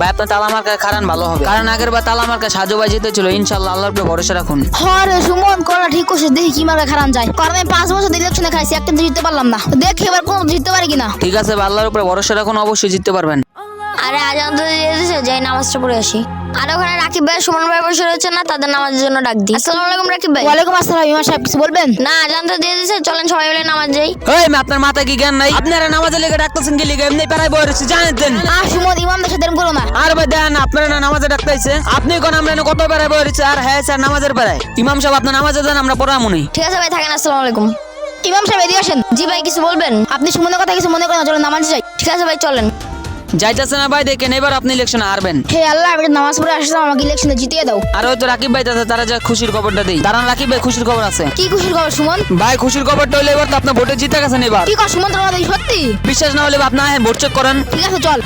ভাই আপনার তালা মার্কা খারান ভালো হবে, কারণ আগের বার তালা মার্কা সাজু ভাই জিতেছিল। ইনশাল্লাহ আল্লাহর উপরে ভরসা রাখুন। হরে সুমন করা ঠিক করছে, দেখি কি মার্কা খারান যায়, কারণ আমি 5 বছর ইলেকশনে খাইছি, একটা জিততে পারলাম না, দেখি এবার কোন জিততে পারি কিনা। ঠিক আছে ভাই, আল্লাহর উপরে ভরসা রাখুন, অবশ্যই জিততে পারবেন। আরে আজান তো দিয়ে দিয়েছে, যাই নামাজটা পড়ে আসি। আর ওখানে রাকিব ভাই সুমন ভাই বসে রয়েছে না, তাদের নামাজের জন্য ডাক দিই। আসসালামু আলাইকুম রাকিব ভাই। ওয়ালাইকুম আসসালাম। ইমাম সাহেব কিছু বলবেন? না আজান তো দিয়ে দিয়েছে, চলেন সবাই মিলে নামাজ যাই। এই আপনার মাথা কি জ্ঞান নাই? আপনারা নামাজের লেগে ডাকতেছেন কি লিগে? এমনি প্যারাই বয়ে রয়েছে জানেন দেন। সুমন ইমামদের সাথে এরকম করো না। আর ভাই দেন, আপনারা না নামাজে ডাকতেছে, আপনি কোন আমরা এনে কত প্যারাই বয়ে রয়েছে। আর হ্যাঁ স্যার নামাজের প্যারায়। ইমাম সাহেব আপনার নামাজে দেন, আমরা পড়াবো নি। ঠিক আছে ভাই থাকেন, আসসালামু আলাইকুম। ইমাম সাহেব এদিকে আসেন। জি ভাই কিছু বলবেন? আপনি সুমনের কথা কিছু মনে করেন না, চলো নামাজ যাই। ঠিক আছে ভাই চলেন। যাইতেছে না ভাই, দেখেন এবার আপনি ইলেকশনে হারবেন। হে আল্লাহ, আমি নামাজ পড়ে আসলাম, আমাকে ইলেকশনে জিতিয়ে দাও। আর হয়তো রাকিব ভাই আছে, তারা যা খুশির খবরটা দেই। দাঁড়ান রাকিব ভাই, খুশির খবর আছে। কি খুশির খবর সুমন? ভাই খুশির খবরটা হলে এবার তো আপনার ভোটে জিতে গেছেন এবার। কি কর সুমন, তোমার সত্যি? বিশ্বাস না হলে আপনি ভোট চেক করেন। ঠিক আছে চল।